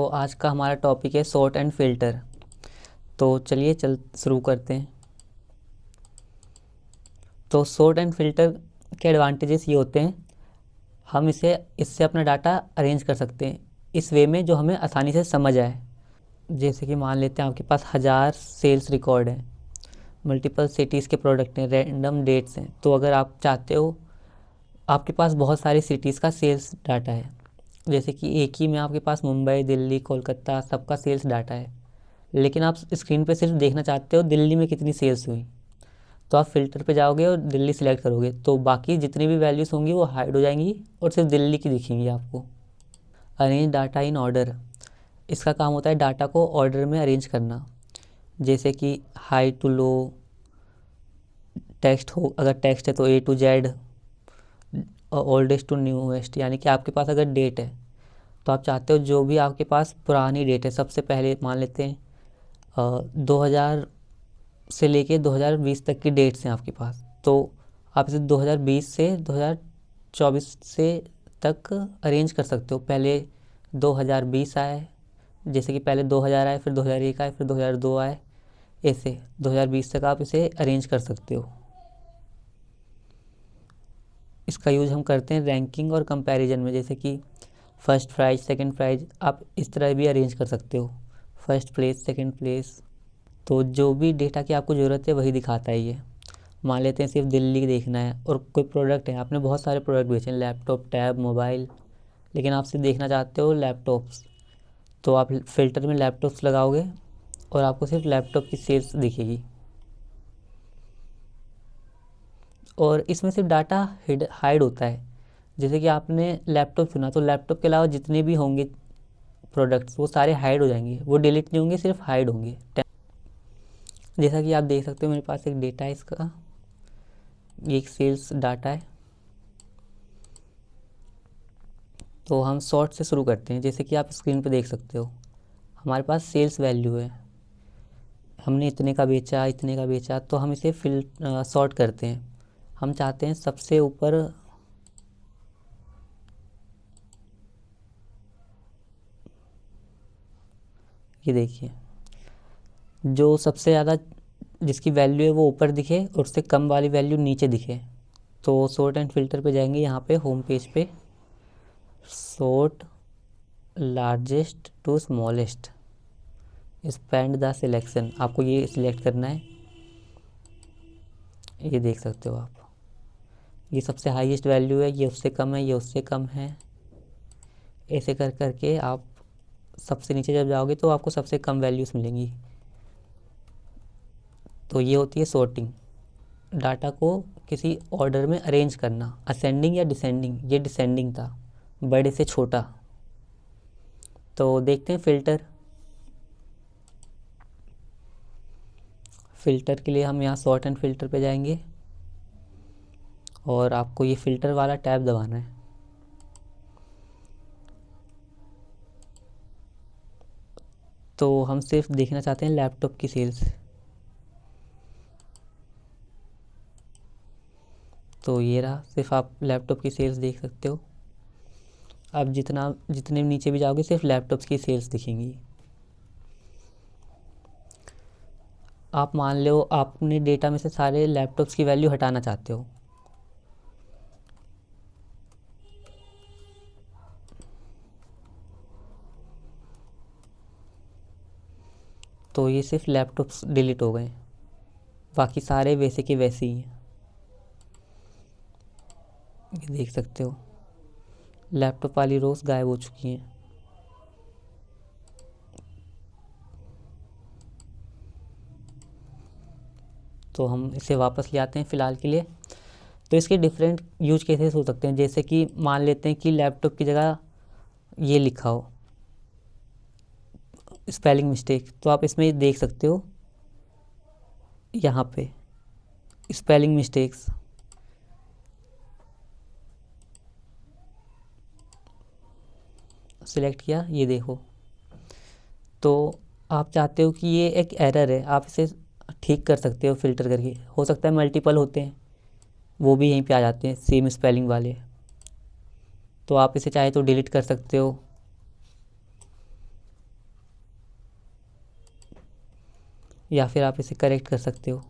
आज का हमारा टॉपिक है सॉर्ट एंड फिल्टर। तो चलिए शुरू करते हैं। तो सॉर्ट एंड फिल्टर के एडवांटेजेस ये होते हैं, हम इससे अपना डाटा अरेंज कर सकते हैं इस वे में जो हमें आसानी से समझ आए। जैसे कि मान लेते हैं आपके पास 1000 सेल्स रिकॉर्ड हैं, मल्टीपल सिटीज़ के प्रोडक्ट हैं, रैंडम डेट्स हैं। तो अगर आप चाहते हो, आपके पास बहुत सारी सिटीज़ का सेल्स डाटा है, जैसे कि एक ही में आपके पास मुंबई, दिल्ली, कोलकाता सबका सेल्स डाटा है, लेकिन आप स्क्रीन पे सिर्फ देखना चाहते हो दिल्ली में कितनी सेल्स हुई। तो आप फ़िल्टर पे जाओगे और दिल्ली सिलेक्ट करोगे, तो बाकी जितनी भी वैल्यूज़ होंगी वो हाइड हो जाएंगी और सिर्फ दिल्ली की दिखेंगी आपको। अरेंज डाटा इन ऑर्डर, इसका काम होता है डाटा को ऑर्डर में अरेंज करना, जैसे कि हाई टू लो। टेक्स्ट हो, अगर टेक्स्ट है तो A to Z, oldest to newest. यानी कि आपके पास अगर डेट है तो आप चाहते हो जो भी आपके पास पुरानी डेट है, सबसे पहले मान लेते हैं 2000 से लेके 2020 तक की डेट्स हैं आपके पास, तो आप इसे 2020 से 2024 से तक अरेंज कर सकते हो। पहले 2020 आए, जैसे कि पहले 2000 आए, फिर 2001 आए, फिर 2002 आए, ऐसे 2020 तक आप इसे अरेंज कर सकते हो। इसका यूज़ हम करते हैं रैंकिंग और कंपैरिजन में, जैसे कि फर्स्ट प्राइज़, सेकंड प्राइज़, आप इस तरह भी अरेंज कर सकते हो, फर्स्ट प्लेस, सेकंड प्लेस। तो जो भी डेटा की आपको ज़रूरत है वही दिखाता है ये। मान लेते हैं सिर्फ दिल्ली देखना है और कोई प्रोडक्ट है, आपने बहुत सारे प्रोडक्ट बेचे हैं, लैपटॉप, टैब, मोबाइल, लेकिन आप सिर्फ देखना चाहते हो लैपटॉप्स, तो आप फ़िल्टर में लैपटॉप्स लगाओगे और आपको सिर्फ लैपटॉप की सेल्स दिखेगी। और इसमें सिर्फ डाटा हाइड होता है, जैसे कि आपने लैपटॉप चुना तो लैपटॉप के अलावा जितने भी होंगे प्रोडक्ट्स वो सारे हाइड हो जाएंगे, वो डिलीट नहीं होंगे, सिर्फ हाइड होंगे। जैसा कि आप देख सकते हो मेरे पास एक डेटा है, इसका ये एक सेल्स डाटा है। तो हम शॉर्ट से शुरू करते हैं। जैसे कि आप स्क्रीन पे देख सकते हो हमारे पास सेल्स वैल्यू है, हमने इतने का बेचा, इतने का बेचा, तो हम इसे शॉर्ट करते हैं। हम चाहते हैं सबसे ऊपर ये देखिए, जो सबसे ज़्यादा जिसकी वैल्यू है वो ऊपर दिखे और उससे कम वाली वैल्यू नीचे दिखे। तो सॉर्ट एंड फिल्टर पे जाएंगे, यहाँ पे होम पेज पे sort largest to smallest, expand the selection, आपको ये सिलेक्ट करना है। ये देख सकते हो आप, ये सबसे हाईएस्ट वैल्यू है, ये उससे कम है, ये उससे कम है। ऐसे कर करके आप सबसे नीचे जब जाओगे तो आपको सबसे कम वैल्यूज़ मिलेंगी। तो ये होती है सॉर्टिंग, डाटा को किसी ऑर्डर में अरेंज करना, असेंडिंग या डिसेंडिंग। ये डिसेंडिंग था, बड़े से छोटा। तो देखते हैं फ़िल्टर। फ़िल्टर के लिए हम यहाँ सॉर्ट एंड फिल्टर पे जाएंगे और आपको ये फ़िल्टर वाला टैब दबाना है। तो हम सिर्फ देखना चाहते हैं लैपटॉप की सेल्स, तो ये रहा, सिर्फ आप लैपटॉप की सेल्स देख सकते हो। आप जितने नीचे भी जाओगे सिर्फ लैपटॉप्स की सेल्स दिखेंगी। आप मान लो आपने डेटा में से सारे लैपटॉप्स की वैल्यू हटाना चाहते हो, तो ये सिर्फ लैपटॉप्स डिलीट हो गए, बाकी सारे वैसे के वैसे ही हैं। ये देख सकते हो लैपटॉप वाली रोज गायब हो चुकी हैं। तो हम इसे वापस ले आते हैं फ़िलहाल के लिए। तो इसके डिफरेंट यूज केसेस हो सकते हैं, जैसे कि मान लेते हैं कि लैपटॉप की जगह ये लिखा हो स्पेलिंग मिस्टेक, तो आप इसमें देख सकते हो यहाँ पे स्पेलिंग मिस्टेक्स। सिलेक्ट किया, ये देखो। तो आप चाहते हो कि ये एक एरर है, आप इसे ठीक कर सकते हो फ़िल्टर करके। हो सकता है मल्टीपल होते हैं, वो भी यहीं पे आ जाते हैं सेम स्पेलिंग वाले, तो आप इसे चाहे तो डिलीट कर सकते हो। या फिर आप इसे करेक्ट कर सकते हो।